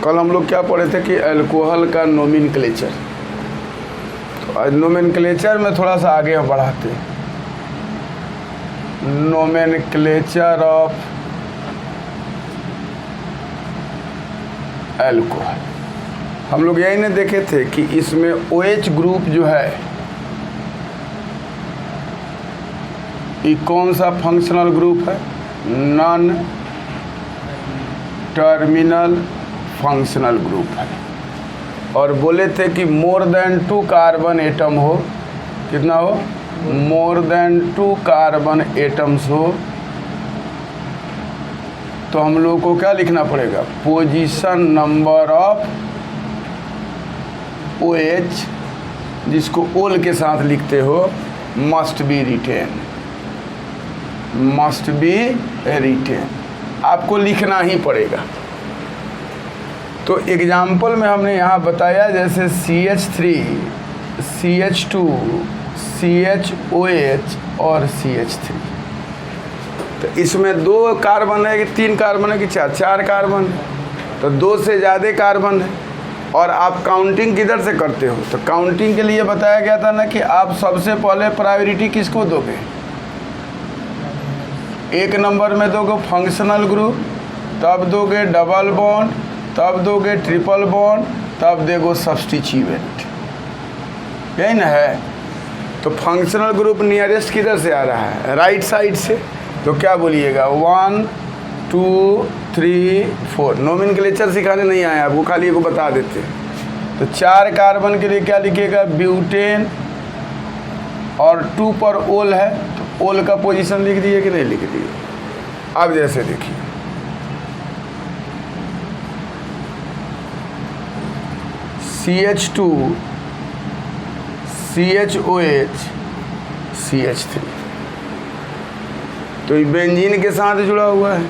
कल हम लोग क्या पढ़े थे कि अल्कोहल का नोमेनक्लेचर। तो नोमेनक्लेचर में थोड़ा सा आगे हम बढ़ाते हैं। Nomenclature of alcohol. हम लोग यही नहीं देखे थे कि इसमें OH ग्रुप जो है ये कौन सा फंक्शनल ग्रुप है? नॉन टर्मिनल फंक्शनल ग्रुप है। और बोले थे कि मोर देन 2 कार्बन एटम हो, कितना हो? मोर देन 2 कार्बन एटम्स हो तो हम लोग को क्या लिखना पड़ेगा? पोजीशन नंबर ऑफ OH, जिसको ओल के साथ लिखते हो, must be written, must be written, आपको लिखना ही पड़ेगा। तो एग्जाम्पल में हमने यहाँ बताया जैसे CH3, CH2, CHOH और CH3। तो इसमें 2 कार्बन है कि 3 कार्बन है कि 4 कार्बन है, तो 2 से ज़्यादा कार्बन है। और आप काउंटिंग किधर से करते हो? तो काउंटिंग के लिए बताया गया था ना कि आप सबसे पहले प्रायोरिटी किसको दोगे? 1 नंबर में दोगे फंक्शनल ग्रुप, तब दोगे डबल बॉन्ड, तब दोगे ट्रिपल बॉन्ड, तब दोगे सब्स्टिट्यूएंट। यही ना है? तो फंक्शनल ग्रुप नियरेस्ट किधर से आ रहा है? राइट साइड से। तो क्या बोलिएगा? 1 2 3 4। नोमेनक्लेचर सिखाने नहीं आए आपको, खाली को बता देते। तो 4 कार्बन के लिए क्या लिखिएगा? ब्यूटेन, और 2 पर ओल है तो ओल का पोजीशन लिख दिए कि नहीं लिख दिए? अब जैसे देखिए CH2, CHOH, CH3, तो ये बेंजीन के साथ जुड़ा हुआ है,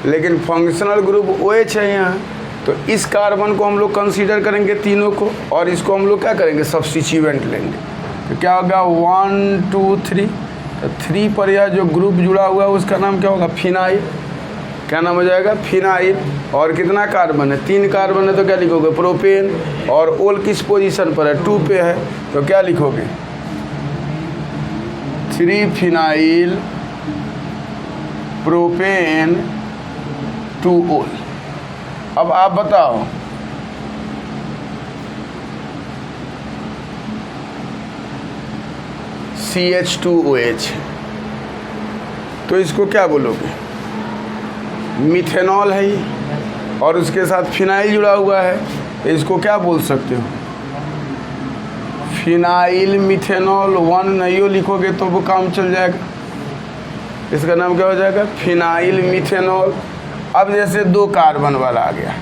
लेकिन फंक्शनल ग्रुप OH है यहाँ। तो इस कार्बन को हम लोग कंसीडर करेंगे तीनों को, और इसको हम लोग क्या करेंगे? सब्स्टिट्यूएंट लेंगे। तो क्या होगा? 1 2 3। तो 3 पर यह जो ग्रुप जुड़ा हुआ है उसका नाम क्या होगा? फिनाइल। क्या नाम हो जाएगा? फिनाइल। और कितना कार्बन है? 3 कार्बन है तो क्या लिखोगे? प्रोपेन। और ओल किस पोजीशन पर है? 2 पे है तो क्या लिखोगे? 3 फिनाइल प्रोपेन 2 ओल। अब आप बताओ CH2OH, तो इसको क्या बोलोगे? मिथेनॉल है ये, और उसके साथ फिनाइल जुड़ा हुआ है, तो इसको क्या बोल सकते हो? फिनाइल मिथेनॉल 1 नहीं लिखोगे तो वो काम चल जाएगा। इसका नाम क्या हो जाएगा? Phenyl methanol. अब जैसे 2 कार्बन वाला आ गया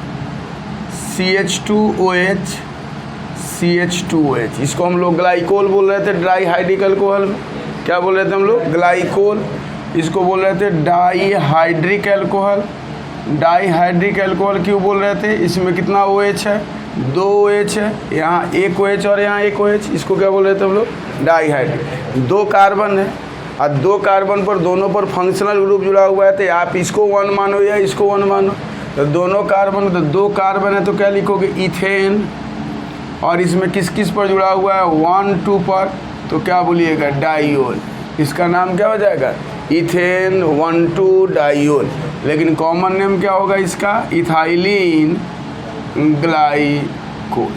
CH2OH, CH2OH, इसको हम लोग ग्लाइकोल बोल रहे थे ड्राई हाइड्रिक अल्कोहल में। क्या बोल रहे थे हम लोग? ग्लाइकोल। इसको बोल रहे थे dihydric alcohol. Dihydric alcohol क्यों बोल रहे थे? इसमें कितना OH है? 2 OH है, यहाँ 1 OH और यहाँ 1 OH। इसको क्या बोल रहे थे हम लोग? Die hydric. 2 कार्बन है और 2 कार्बन पर दोनों पर फंक्शनल ग्रुप जुड़ा हुआ है, तो आप इसको 1 मानो या इसको 1 मानो। तो दोनों कार्बन, तो 2 कार्बन है तो क्या लिखोगे? इथेन। और इसमें किस किस पर जुड़ा हुआ है? 1 2 पर, तो क्या बोलिएगा? डाइओल। इसका नाम क्या हो जाएगा? Ethane 1 2 diol. लेकिन कॉमन नेम क्या होगा इसका? Ethylene glycol.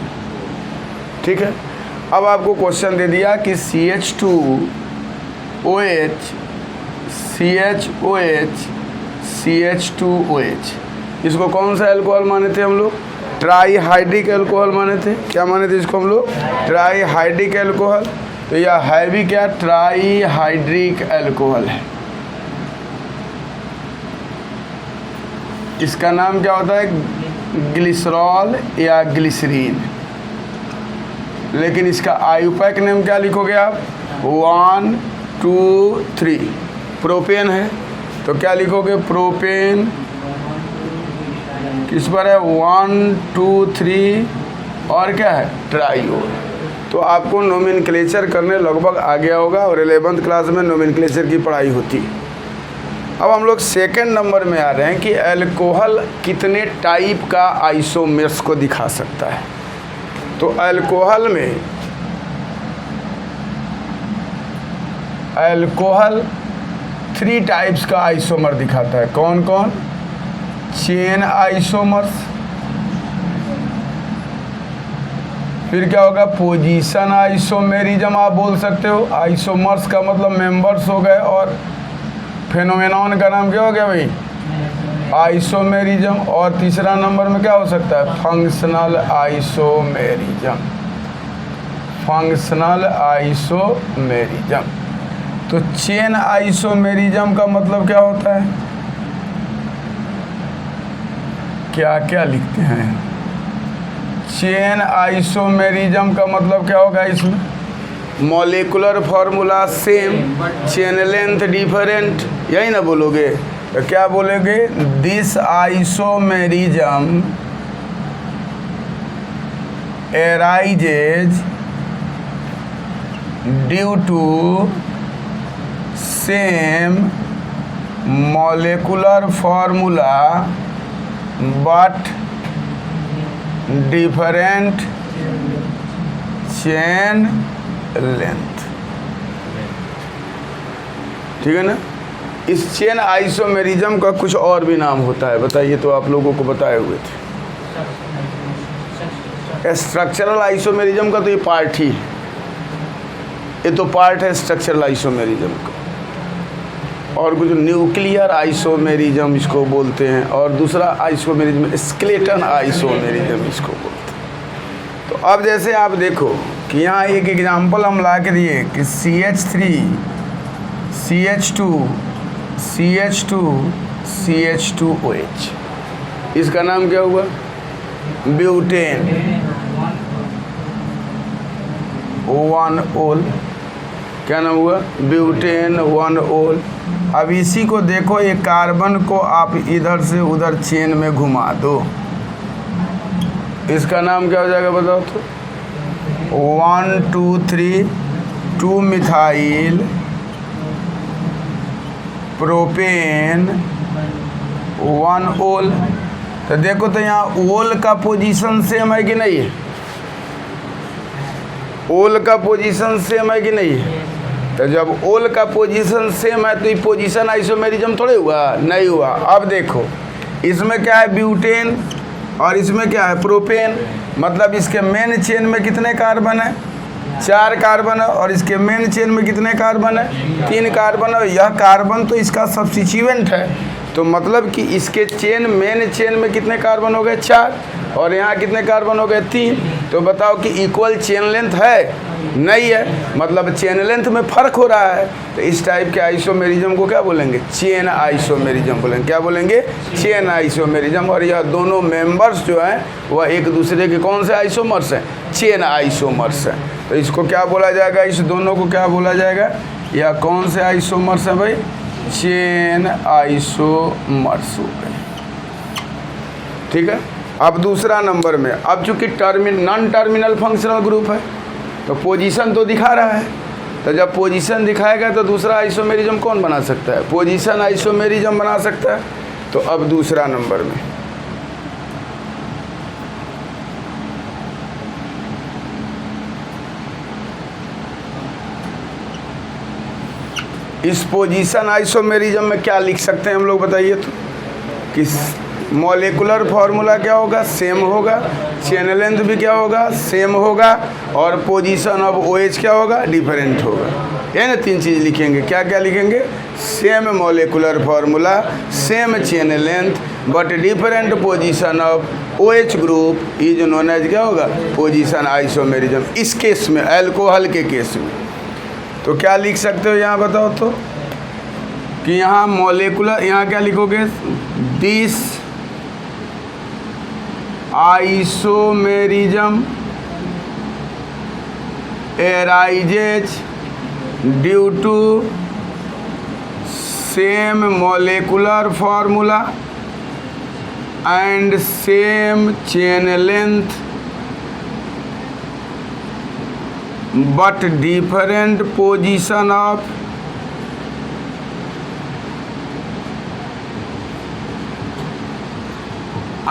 ठीक है। अब आपको क्वेश्चन दे दिया कि CH2OH, CHOH, CH2OH, इसको कौन सा अल्कोहल माने थे हम लोग? ट्राई हाइड्रिक अल्कोहल माने थे। क्या माने थे इसको हम लोग? Try hydric alcohol. तो यह है भी क्या? ट्राई हाइड्रिक अल्कोहल है। इसका नाम क्या होता है? ग्लिसरॉल या ग्लिसरीन। लेकिन इसका आयुपैक नेम क्या लिखोगे आप? 1 2 3। प्रोपेन है तो क्या लिखोगे? प्रोपेन। किस पर है? 1 2 3 और क्या है? ट्राइओल। तो आपको नोमेनक्लेचर करने लगभग आ गया होगा, और 11th क्लास में नोमेनक्लेचर की पढ़ाई होती है। अब हम लोग सेकंड नंबर में आ रहे हैं कि अल्कोहल कितने टाइप का आइसोमर्स को दिखा सकता है। तो अल्कोहल में अल्कोहल 3 टाइप्स का आइसोमर दिखाता है। कौन कौन? चेन आइसोमर्स, फिर क्या होगा? पोजीशन आइसोमेरिज्म आप बोल सकते हो। आइसोमर्स का मतलब मेंबर्स हो गए, और फेनोमेनॉन का नाम क्या हो गया भाई? आइसोमेरिज्म। और तीसरा नंबर में क्या हो सकता है? Functional isomerism. Functional isomerism. तो चेन आइसोमेरिज्म का मतलब क्या होता है? क्या क्या लिखते हैं? चेन आइसोमेरिज्म का मतलब क्या होगा? इसमें molecular formula same, chain length different, यही ना बोलोगे? तो क्या बोलोगे? This isomerism arises due to same molecular formula but different chain length. ठीक है ना? इस चेन आइसोमेरिज्म का कुछ और भी नाम होता है, बताइए तो आप लोगों को बताए हुए थे। स्ट्रक्चरल आइसोमेरिज्म का तो ये पार्ट ही, ये तो पार्ट है स्ट्रक्चरल आइसोमेरिज्म का। और कुछ न्यूक्लियर आइसोमेरिज्म इसको बोलते हैं, और दूसरा आइसोमेरिज्म स्केलेटन आइसोमेरिज्म इसको बोलते हैं। तो अब जैसे आप देखो कि यहाँ एक एग्जाम्पल हम ला के दिए कि CH3 CH2 CH2 CH2OH, इसका नाम क्या हुआ? ब्यूटेन 1-ओल। क्या नाम हुआ? ब्यूटेन 1-ओल। अब इसी को देखो, एक कार्बन को आप इधर से उधर चेन में घुमा दो, इसका नाम क्या हो जाएगा बताओ तो? 1 2 3 2 मिथाइल प्रोपेन 1-ओल। तो देखो तो यहाँ ओल का पोजीशन सेम है कि नहीं है? ओल का पोजीशन सेम है कि नहीं है? तो जब ओल का पोजीशन सेम है तो ये पोजीशन आइसोमेरिज्म थोड़े हुआ? नहीं हुआ। अब देखो इसमें क्या है? ब्यूटेन, और इसमें क्या है? प्रोपेन। मतलब इसके मेन चेन में कितने कार्बन है? 4 कार्बन है, और इसके मेन चेन में कितने कार्बन है? 3 कार्बन है। यह कार्बन तो इसका सब्स्टिट्यूएंट है, तो मतलब कि इसके चेन मेन चेन में कितने कार्बन हो गए? 4, और यहाँ कितने कार्बन हो गए? 3। तो बताओ कि इक्वल चेन लेंथ है? नहीं है, मतलब चेन लेंथ में फ़र्क हो रहा है। तो इस टाइप के आइसोमेरिज्म को क्या बोलेंगे? चेन आइसोमेरिज्म बोलेंगे। क्या बोलेंगे? Chain isomerism. और यह दोनों मेंबर्स जो हैं वह एक दूसरे के कौन से आइसोमर्स हैं? चेन आइसोमर्स हैं। तो इसको क्या बोला जाएगा? इस दोनों को क्या बोला जाएगा? यह कौन से आइसोमर्स हैं भाई? चेन आइसोमर्स हो गए। ठीक है। अब दूसरा नंबर में, अब चूंकि नॉन टर्मिनल फंक्शनल ग्रुप है तो पोजीशन तो दिखा रहा है, तो जब पोजीशन दिखाएगा तो दूसरा आइसोमेरिज्म कौन बना सकता है? पोजीशन आइसोमेरिज्म बना सकता है। तो अब दूसरा नंबर में इस पोजीशन आइसोमेरिज्म में क्या लिख सकते हैं हम लोग, बताइए तो? कि मॉलिक्यूलर फार्मूला क्या होगा? सेम होगा। चेन लेंथ भी क्या होगा? सेम होगा। और पोजीशन ऑफ OH क्या होगा? डिफरेंट होगा। ये ना 3 चीज़ लिखेंगे। क्या क्या लिखेंगे? Same molecular formula, same chain length, but different position of OH group is known as क्या होगा? Position isomerism. इस केस में, अल्कोहल के केस में तो क्या लिख सकते हो यहाँ बताओ तो? कि यहाँ मॉलिक्यूलर, यहाँ क्या लिखोगे? This isomerism arises due to same molecular formula and same chain length but different position of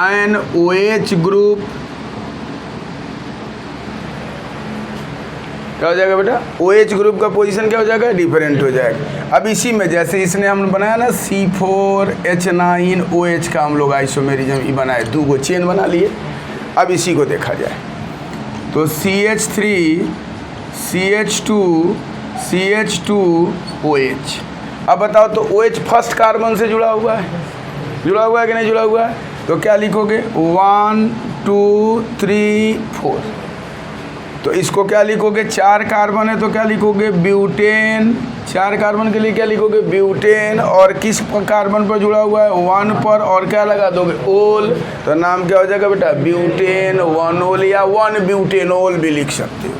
an OH group, क्या हो जाएगा बेटा, OH ग्रुप का पोजीशन क्या हो जाएगा, डिफरेंट हो जाएगा। अब इसी में जैसे इसने हमने बनाया ना C4H9OH का हम लोग आइसोमेरिज्म बनाए, 2 गो चेन बना लिए। अब इसी को देखा जाए तो CH3 CH2 CH2OH। अब बताओ तो OH फर्स्ट कार्बन से जुड़ा हुआ है कि नहीं जुड़ा हुआ है? तो क्या लिखोगे, 1 2 3 4। तो इसको क्या लिखोगे, 4 कार्बन है तो क्या लिखोगे, ब्यूटेन। 4 कार्बन के लिए क्या लिखोगे, ब्यूटेन। और किस कार्बन पर जुड़ा हुआ है, 1 पर, और क्या लगा दोगे, ओल। तो नाम क्या हो जाएगा बेटा, ब्यूटेन 1 ओल, या 1 ब्यूटेनोल भी लिख सकते हो।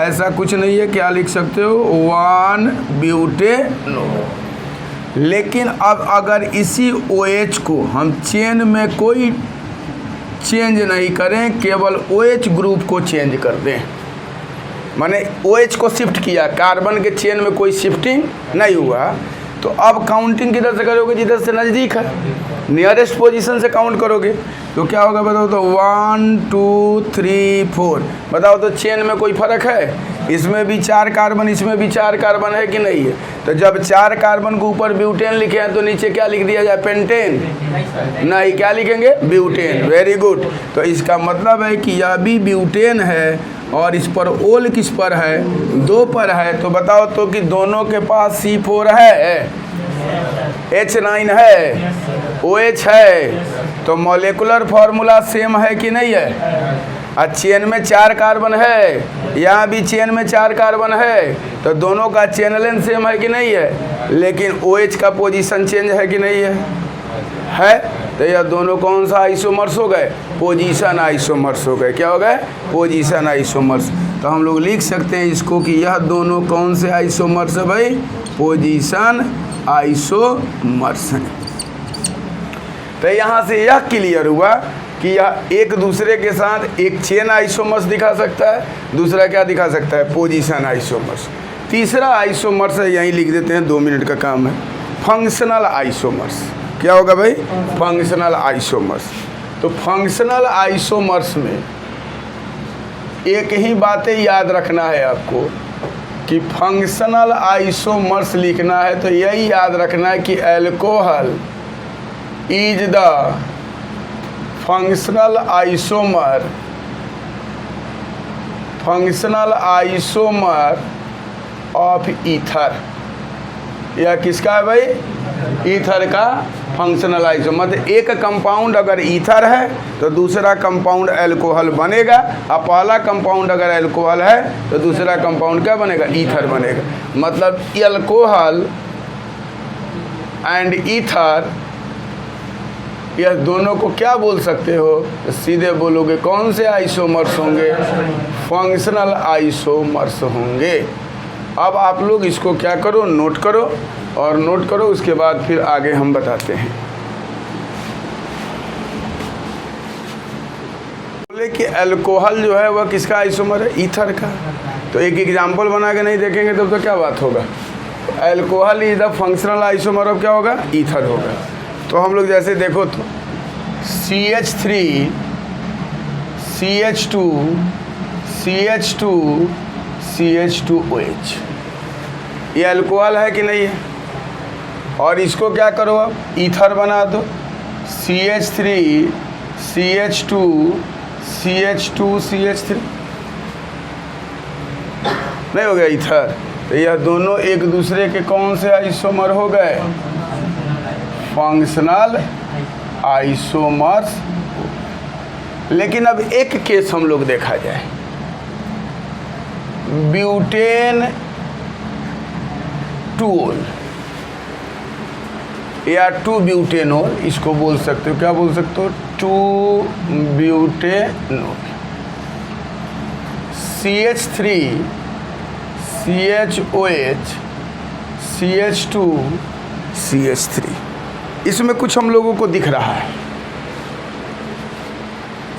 ऐसा कुछ नहीं है, क्या लिख सकते हो, 1 ब्यूटेनोल। लेकिन अब अगर इसी OH को हम चेन में कोई चेंज नहीं करें, केवल OH ग्रुप को चेंज कर दें, माने OH को शिफ्ट किया, कार्बन के चेन में कोई शिफ्टिंग नहीं हुआ, तो अब काउंटिंग किधर से करोगे, जिधर से नज़दीक है, नियरेस्ट पोजीशन से काउंट करोगे। तो क्या होगा बताओ तो, 1 2 3 4। बताओ तो चेन में कोई फ़र्क है, इसमें भी 4 कार्बन, इसमें भी 4 कार्बन है कि नहीं है? तो जब 4 कार्बन के ऊपर ब्यूटेन लिखे हैं तो नीचे क्या लिख दिया जाए, पेंटेन? नहीं, क्या लिखेंगे, ब्यूटेन। Very good. तो इसका मतलब है कि यह भी ब्यूटेन है और इस पर ओल किस पर है, 2 पर है। तो बताओ तो कि दोनों के पास C4 है, H9 है, OH है, तो मॉलिक्यूलर फार्मूला सेम है कि नहीं है? और चेन में 4 कार्बन है, यहाँ भी चेन में 4 कार्बन है, तो दोनों का चेन लेंथ सेम है कि नहीं है? लेकिन OH का पोजीशन चेंज है कि नहीं है? तो यह दोनों कौन सा आइसोमर्स हो गए, पोजीशन आइसोमर्स हो गए। क्या हो गए, पोजीशन आइसोमर्स। तो हम लोग लिख सकते हैं इसको कि यह दोनों कौन से आइसोमर्स है भाई, पोजीशन आइसोमर्स हैं। तो यहाँ से यह क्लियर हुआ कि यह एक दूसरे के साथ एक चेन आइसोमर्स दिखा सकता है, दूसरा क्या दिखा सकता है, पोजीशन आइसोमर्स। तीसरा आइसोमर्स है, यहीं लिख देते हैं, 2 मिनट का काम है, फंक्शनल आइसोमर्स। क्या होगा भाई, फंक्शनल आइसोमर्स। तो फंक्शनल आइसोमर्स में एक ही बातें याद रखना है आपको कि फंक्शनल आइसोमर्स लिखना है तो यही याद रखना है कि alcohol is the functional isomer of ether. यह किसका है भाई, ईथर का फंक्शनल आइसोमर। मतलब एक कंपाउंड अगर ईथर है तो दूसरा कंपाउंड अल्कोहल बनेगा, और पहला कंपाउंड अगर अल्कोहल है तो दूसरा कंपाउंड क्या बनेगा, ईथर बनेगा। मतलब अल्कोहल एंड ईथर, यह दोनों को क्या बोल सकते हो, तो सीधे बोलोगे कौन से आइसोमर्स होंगे, फंक्शनल आइसोमर्स होंगे। अब आप लोग इसको क्या करो, नोट करो, और नोट करो, उसके बाद फिर आगे हम बताते हैं। बोले कि अल्कोहल जो है वह किसका आइसोमर है, ईथर का। तो एक एग्जाम्पल बना के नहीं देखेंगे तब तो क्या बात होगा। Alcohol is the functional isomer of क्या होगा, ईथर होगा। तो हम लोग जैसे देखो तो CH3 CH2 CH2 CH2OH, ये अल्कोहल है कि नहीं है? और इसको क्या करो, अब ईथर बना दो, CH3 CH2 CH2 CH3, नहीं हो गया ईथर। तो यह दोनों एक दूसरे के कौन से आइसोमर हो गए, फंक्शनल आइसोमर्स। लेकिन अब एक केस हम लोग देखा जाए, ब्यूटेन 2-ओल या 2 ब्यूटेनोल, इसको बोल सकते हो, क्या बोल सकते हो, 2 butanol. CH3 CHOH CH2 CH3, इसमें कुछ हम लोगों को दिख रहा है,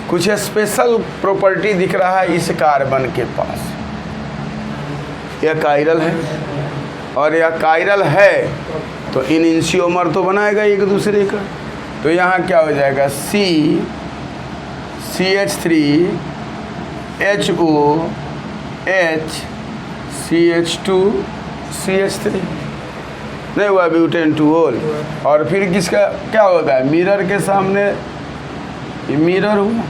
कुछ स्पेशल प्रॉपर्टी दिख रहा है इस कार्बन के पास। यह कायरल है, और यह कायरल है तो इनइंशियोमर तो बनाएगा एक दूसरे का। तो यहाँ क्या हो जाएगा, CH3 HOH CH2 CH3, नहीं हुआ ब्यूटेन 2 होल। और फिर किसका क्या होगा, मिरर के सामने ये मिरर हुआ,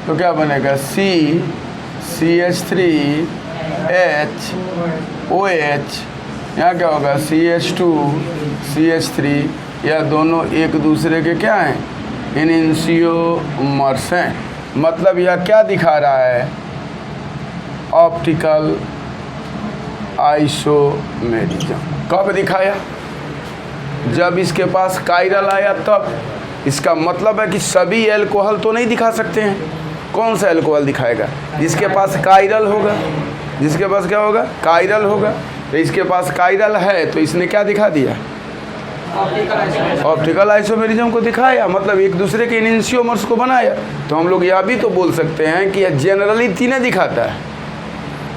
तो क्या बनेगा, CH3 HOH, यहाँ क्या होगा, CH2 CH3। यह दोनों एक दूसरे के क्या हैं, एनेंशियोमर्स हैं। मतलब यह क्या दिखा रहा है, ऑप्टिकल आइसोमेरिज्म। कब दिखाया, जब इसके पास कायरल आया तब। इसका मतलब है कि सभी एल्कोहल तो नहीं दिखा सकते हैं। कौन सा एल्कोहल दिखाएगा, जिसके पास कायरल होगा, जिसके पास क्या होगा, कायरल होगा। तो इसके पास कायरल है तो इसने क्या दिखा दिया, ऑप्टिकल आइसोमेरिज्म को दिखाया, मतलब एक दूसरे के एनेंशियोमर्स को बनाया। तो हम लोग यह भी तो बोल सकते हैं कि यह जनरली तीनों दिखाता है,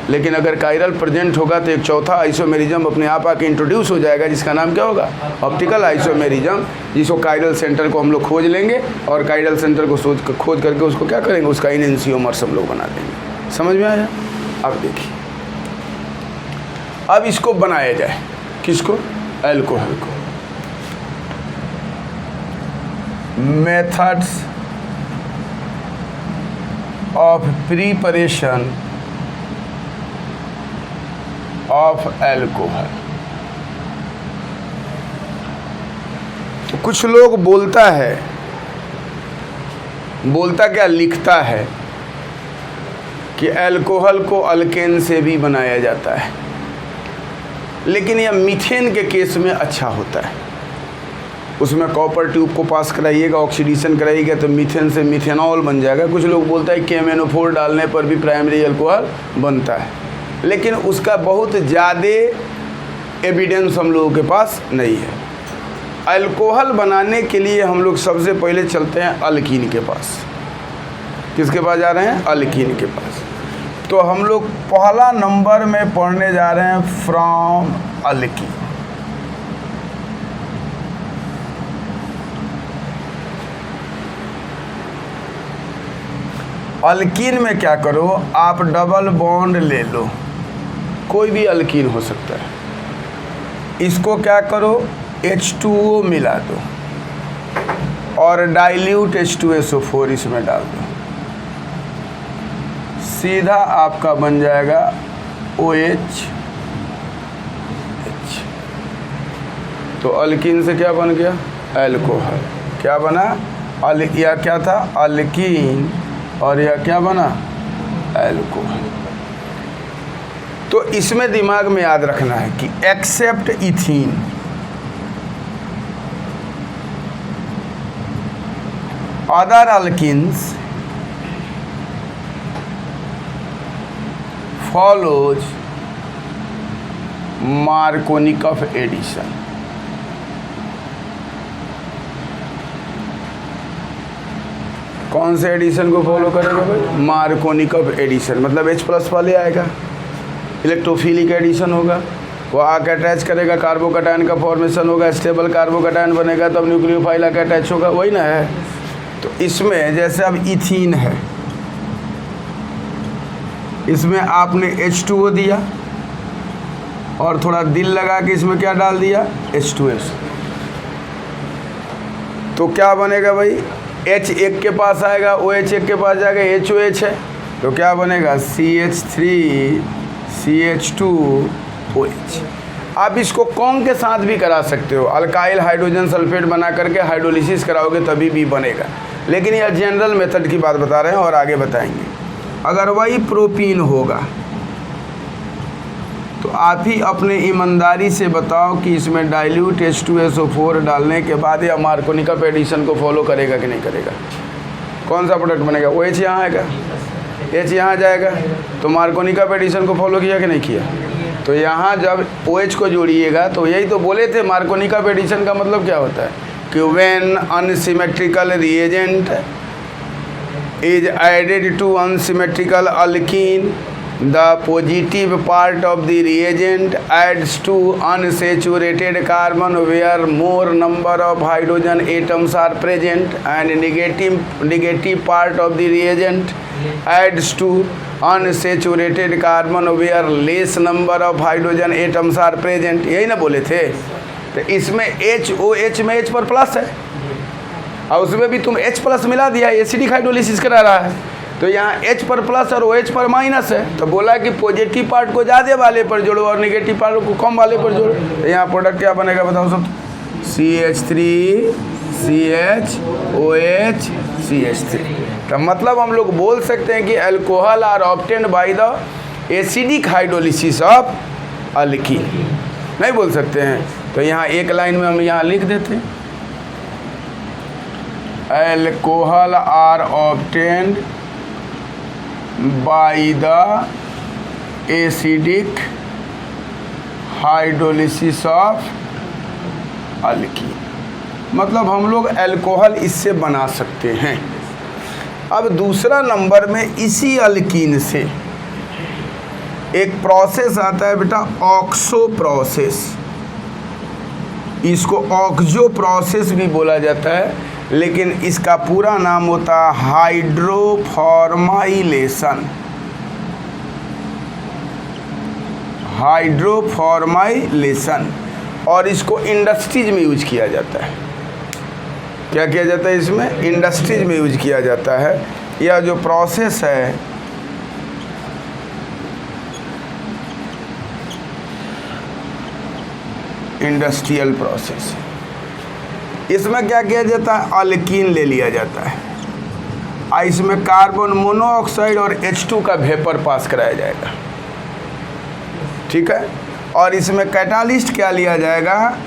लेकिन अगर कायरल प्रेजेंट होगा तो एक चौथा आइसोमेरिज्म अपने आप आके इंट्रोड्यूस हो जाएगा, जिसका नाम क्या होगा, ऑप्टिकल आइसोमेरिज्म। जिसको कायरल सेंटर को हम लोग खोज लेंगे और कायरल सेंटर को खोज करके उसको क्या करेंगे, उसका एनेंशियोमर्स हम लोग बना देंगे। समझ में आया। अब देखिए, अब इसको बनाया जाए, किसको, एल्कोहल को। Methods of preparation of alcohol. तो कुछ लोग बोलता क्या, लिखता है कि एल्कोहल को अल्केन से भी बनाया जाता है, लेकिन यह मीथेन के केस में अच्छा होता है। उसमें कॉपर ट्यूब को पास कराइएगा, ऑक्सीडेशन कराइएगा तो मीथेन से मिथेनॉल बन जाएगा। कुछ लोग बोलता है KMnO4 डालने पर भी प्राइमरी एल्कोहल बनता है, लेकिन उसका बहुत ज़्यादा एविडेंस हम लोगों के पास नहीं है। अल्कोहल बनाने के लिए हम लोग सबसे पहले चलते हैं अल्कीन के पास। किसके पास जा रहे हैं, अल्कीन के पास। तो हम लोग पहला नंबर में पढ़ने जा रहे हैं फ्रॉम अल्कीन। अल्कीन में क्या करो, आप डबल बॉन्ड ले लो, कोई भी अल्कीन हो सकता है। इसको क्या करो, H2O मिला दो और डाइल्यूट H2SO4 इसमें डाल दो, सीधा आपका बन जाएगा OH। तो अल्कीन से क्या बन गया, एल्कोहल। क्या बना, या क्या था, अल्कीन, और यह क्या बना, एल्कोहल। तो इसमें दिमाग में याद रखना है कि except ethene, other alkenes follows Markovnikov addition. कौन से एडिशन को फॉलो करेगा भाई, मार्कोनिकॉफ एडिशन। मतलब H+ वाले आएगा, इलेक्ट्रोफिलिक एडिशन होगा, वो आके अटैच करेगा, कार्बोकैटायन का फॉर्मेशन होगा, स्टेबल कार्बोकैटायन बनेगा, तब न्यूक्लियोफाइल आके अटैच होगा, वही ना है। तो इसमें जैसे अब इथीन है, इसमें आपने H2O दिया और थोड़ा दिल लगा के इसमें क्या डाल दिया, H2S। तो क्या बनेगा भाई, H एक के पास आएगा, OH एक के पास जाएगा, HOH है, तो क्या बनेगा, CH3 CH2OH। आप इसको कौन के साथ भी करा सकते हो, अल्काइल हाइड्रोजन सल्फेट बना करके हाइड्रोलिसिस कराओगे तभी भी बनेगा, लेकिन यह जनरल मेथड की बात बता रहे हैं और आगे बताएंगे। अगर वही प्रोपीन होगा तो आप ही अपने ईमानदारी से बताओ कि इसमें डाइल्यूट H2SO4 डालने के बाद या मार्कोनिकॉफ एडिशन को फॉलो करेगा कि नहीं करेगा। कौन सा प्रोडक्ट बनेगा, OH यहाँ आएगा, H यहाँ जाएगा, तो मार्कोनिकॉफ एडिशन को फॉलो किया कि नहीं किया। तो यहाँ जब OH को जोड़िएगा तो यही तो बोले थे, मार्कोनिकॉफ एडिशन का मतलब क्या होता है कि when unsymmetrical reagent is added to unsymmetrical alkene The positive part of the reagent adds to unsaturated carbon where more number of hydrogen atoms are present, and negative part of the reagent adds to unsaturated carbon where less number of hydrogen atoms are present। यही ना बोले थे। तो इसमें HOH में H पर plus है और उसमें भी तुम H प्लस मिला दिया, एसिडिक हाइड्रोलिसिस करा रहा है। तो यहाँ H पर प्लस और OH पर माइनस है, तो बोला कि पॉजिटिव पार्ट को ज़्यादा वाले पर जोड़ो और नेगेटिव पार्ट को कम वाले पर जोड़ो। तो यहाँ प्रोडक्ट क्या बनेगा बताओ सब? CH3 CH OH CH3। तो मतलब हम लोग बोल सकते हैं कि alcohol are obtained by the acidic hydrolysis of alkene. नहीं बोल सकते हैं? तो यहाँ एक लाइन में हम यहाँ लिख देते हैं, alcohol are obtained by the acidic hydrolysis of alkene. मतलब हम लोग अल्कोहल इससे बना सकते हैं। अब दूसरा नंबर में इसी अल्कीन से एक प्रोसेस आता है बेटा, ऑक्सो प्रोसेस। इसको ऑक्सो प्रोसेस भी बोला जाता है, लेकिन इसका पूरा नाम होता है हाइड्रोफॉर्माइलेशन। हाइड्रोफॉर्माइलेशन, और इसको इंडस्ट्रीज में यूज किया जाता है। क्या किया जाता है इसमें? इंडस्ट्रीज में यूज किया जाता है। यह जो प्रोसेस है इंडस्ट्रियल प्रोसेस, इसमें क्या किया जाता है? अल्कीन ले लिया जाता है और इसमें कार्बन मोनोऑक्साइड और H2 का वेपर पास कराया जाएगा। ठीक है, और इसमें कैटालिस्ट क्या लिया जाएगा?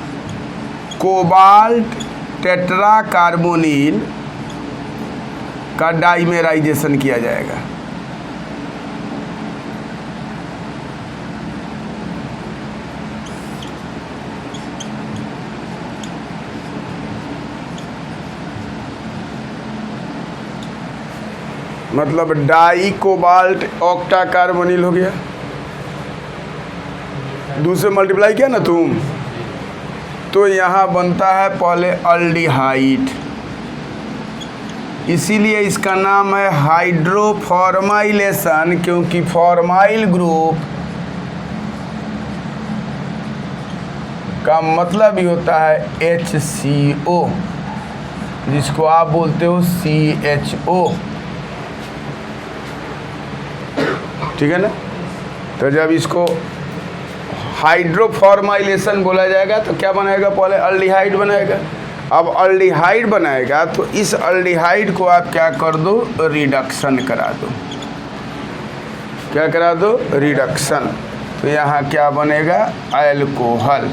कोबाल्ट टेट्रा कार्बोनिल का डाइमेराइजेशन किया जाएगा। मतलब डाई कोबाल्ट ऑक्टा कार्बोनिल हो गया, दूसरे मल्टीप्लाई किया ना तुम, तो यहाँ बनता है पहले अल्डिहाइड। इसीलिए इसका नाम है हाइड्रोफॉर्माइलेशन, क्योंकि फॉर्माइल ग्रुप का मतलब ही होता है HCO, जिसको आप बोलते हो CHO। ठीक है ना? तो जब इसको हाइड्रोफॉर्माइलेशन बोला जाएगा तो क्या बनाएगा? पहले अल्डिहाइड बनाएगा। अब अल्डिहाइड बनाएगा तो इस अल्डिहाइड को आप क्या कर दो? रिडक्शन करा दो। क्या करा दो? रिडक्शन। तो यहाँ क्या बनेगा? अल्कोहल।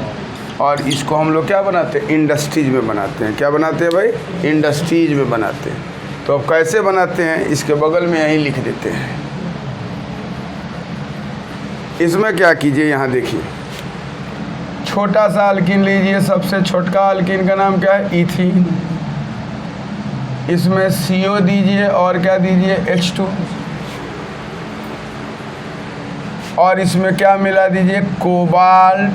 और इसको हम लोग क्या बनाते हैं? इंडस्ट्रीज में बनाते हैं। क्या बनाते हैं भाई? इंडस्ट्रीज में बनाते हैं। तो अब कैसे बनाते हैं इसके बगल में यहीं लिख देते हैं। इसमें क्या कीजिए, यहाँ देखिए, छोटा सा अल्कीन लीजिए। सबसे छोटका अल्कीन का नाम क्या है? इथीन। इसमें CO दीजिए और क्या दीजिए? H2। और इसमें क्या मिला दीजिए? कोबाल्ट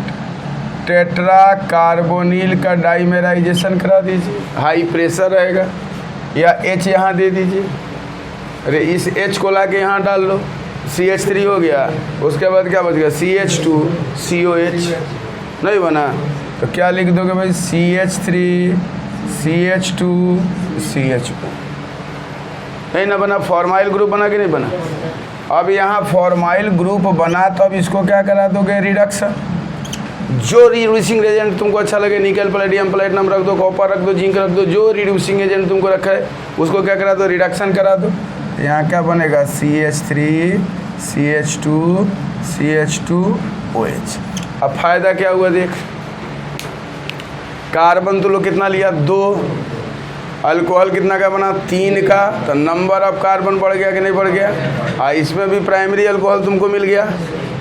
टेट्रा कार्बोनिल का डाइमेराइजेशन करा दीजिए। हाई प्रेशर रहेगा, या H यहाँ दे दीजिए। अरे इस H को ला के यहाँ डाल लो, CH3 हो गया। उसके बाद क्या बच गया? CH2 COH। नहीं बना तो क्या लिख दोगे भाई? CH3 CH2 CHO। नहीं ना बना? फॉर्माइल ग्रुप बना कि नहीं बना? अब यहाँ फॉर्माइल ग्रुप बना तो अब इसको क्या करा दोगे? रिडक्शन। जो रिड्यूसिंग एजेंट तुमको अच्छा लगे, निकल प्लेटियम प्लेटिनम रख दो, कॉपर रख दो, जिंक रख दो, जो रिड्यूसिंग एजेंट तुमको रखा है उसको क्या करा दो? रिडक्शन करा दो। यहाँ क्या बनेगा? CH3 CH2 CH2OH। अब फायदा क्या हुआ देख, कार्बन तो लोग कितना लिया? 2। अल्कोहल कितना का बना? 3 का। तो नंबर ऑफ कार्बन बढ़ गया कि नहीं बढ़ गया? इसमें भी प्राइमरी अल्कोहल तुमको मिल गया,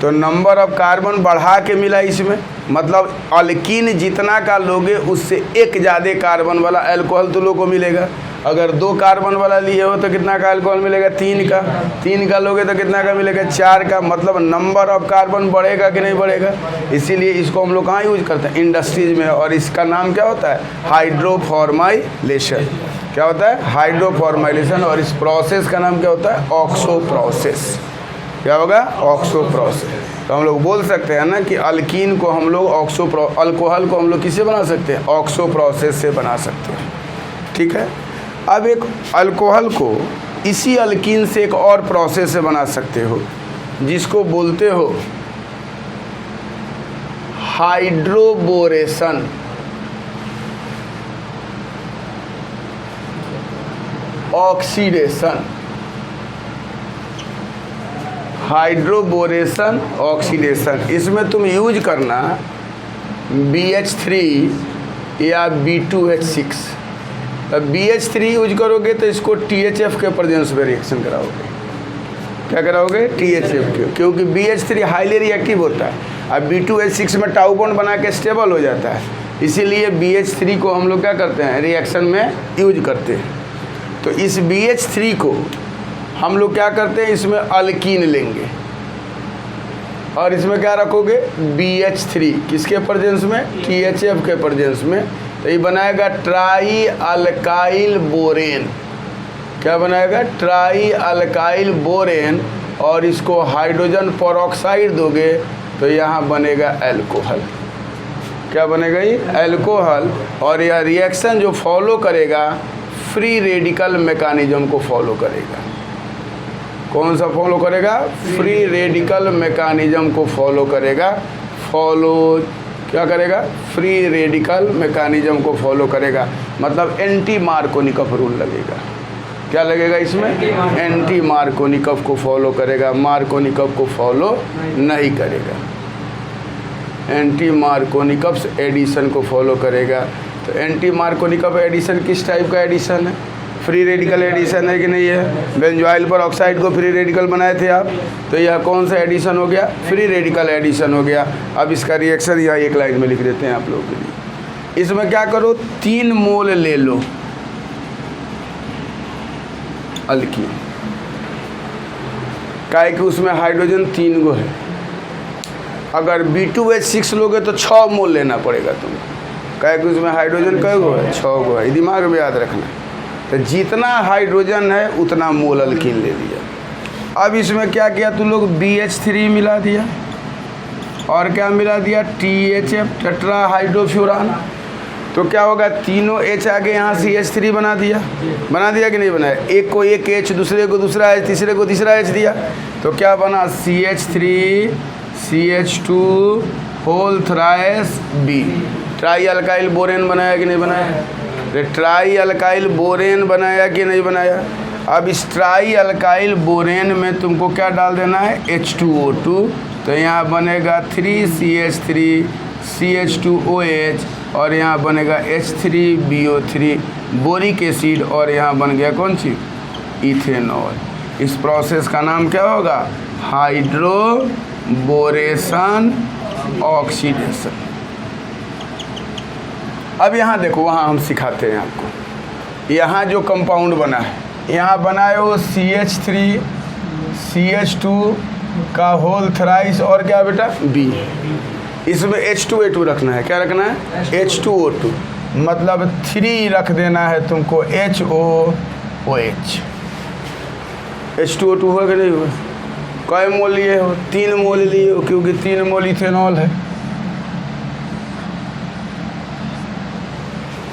तो नंबर ऑफ कार्बन बढ़ा के मिला इसमें। मतलब अल्कीन जितना का लोगे उससे एक ज़्यादा कार्बन वाला अल्कोहल तो लोग को मिलेगा। अगर 2 कार्बन वाला लिए हो तो कितना का अल्कोहल मिलेगा? 3 का। 3 का लोगे तो कितना का मिलेगा? 4 का। मतलब नंबर ऑफ कार्बन बढ़ेगा कि नहीं बढ़ेगा? इसीलिए इसको हम लोग कहाँ यूज करते हैं? इंडस्ट्रीज में। और इसका नाम क्या होता है? हाइड्रोफॉर्माइलेशन। क्या होता है? हाइड्रोफॉर्माइलेशन। और इस प्रोसेस का नाम क्या होता है? Oxo process. क्या होगा? Oxo process. तो हम लोग बोल सकते हैं ना कि अल्कीन को हम लोग अल्कोहल को हम लोग किससे बना सकते हैं? ऑक्सो प्रोसेस से बना सकते हैं। ठीक है। अब एक अल्कोहल को इसी अल्कीन से एक और प्रोसेस से बना सकते हो, जिसको बोलते हो हाइड्रोबोरेशन। ऑक्सीडेशन। Hydroboration, oxidation. इसमें तुम यूज करना BH3 या B2H6। अब BH3 यूज करोगे तो इसको THF के प्रेजेंस में रिएक्शन कराओगे। क्या कराओगे? THF के, क्योंकि BH3 हाईली रिएक्टिव होता है। अब B2H6 में टाउ बॉन्ड बना के स्टेबल हो जाता है, इसीलिए BH3 को हम लोग क्या करते हैं? रिएक्शन में यूज करते हैं। तो इस BH3 को हम लोग क्या करते हैं? इसमें अल्कीन लेंगे और इसमें क्या रखोगे? BH3। किसके प्रेजेंस में? THF के प्रेजेंस में। तो ये बनाएगा ट्राई अल्काइल बोरेन। क्या बनाएगा? Try alkyl borane. और इसको हाइड्रोजन पेरोक्साइड दोगे तो यहाँ बनेगा अल्कोहल। क्या बनेगा? ये अल्कोहल। और यह रिएक्शन जो फॉलो करेगा फ्री रेडिकल मैकेनिज्म को फॉलो करेगा। कौन सा फॉलो करेगा? फ्री रेडिकल मैकेनिज्म को फॉलो करेगा। क्या करेगा? फ्री रेडिकल मैकेनिज्म को फॉलो करेगा। मतलब एंटी मार्कोनिकफ रूल लगेगा। क्या लगेगा इसमें? एंटी मार्कोनिकफ को फॉलो करेगा, मार्कोनिकफ को फॉलो नहीं करेगा। एंटी मार्कोनिकफ एडिशन को फॉलो करेगा। तो एंटी मार्कोनिकफ एडिशन किस टाइप का एडिशन है? फ्री रेडिकल एडिशन है कि नहीं है? बेंजोइल पर ऑक्साइड को फ्री रेडिकल बनाए थे आप, तो यह कौन सा एडिशन हो गया? फ्री रेडिकल एडिशन हो गया। अब इसका रिएक्शन यहाँ एक लाइन में लिख देते हैं आप लोगों के लिए। इसमें क्या करो? 3 मोल ले लो अल्कीन, काहे कि उसमें हाइड्रोजन 3 गो है। अगर B2H6 लोगे तो 6 मोल लेना पड़ेगा तुमको, काहे कि उसमें हाइड्रोजन कै गो है? 6 गो है। दिमाग में याद रखना। तो जितना हाइड्रोजन है उतना मोल अल्कीन ले लिया। अब इसमें क्या किया तुम लोग? BH3 मिला दिया और क्या मिला दिया? THF, tetra hydrofuran. तो क्या होगा? तीनों H आगे यहाँ CH3 बना दिया कि नहीं बनाया? एक को एक H, दूसरे को दूसरा H, तीसरे को तीसरा H दिया। तो क्या बना? CH3 CH2 whole thrice B। Trialkyl borane बनाया कि नहीं बनाया? ट्राई अल्काइल बोरेन बनाया कि नहीं बनाया? अब इस ट्राई अल्काइल बोरेन में तुमको क्या डाल देना है? H2O2। तो यहाँ बनेगा 3CH3 CH2OH और यहाँ बनेगा H3BO3 बोरिक एसिड। और यहाँ बन गया कौन सी? इथेनॉल। इस प्रोसेस का नाम क्या होगा? Hydroboration, oxidation. अब यहाँ देखो, वहाँ हम सिखाते हैं आपको। यहाँ जो कंपाउंड बना है, यहाँ बना है वो CH3 CH2 का होल थ्राइस और क्या बेटा? B। इसमें H2O2 रखना है। क्या रखना है? H2O2। मतलब 3 रख देना है तुमको HOOH। H2O2 हुआ कि नहीं हुआ? कै मोल लिए हो? 3 मोल लिए हो, क्योंकि 3 मोल इथेनॉल है।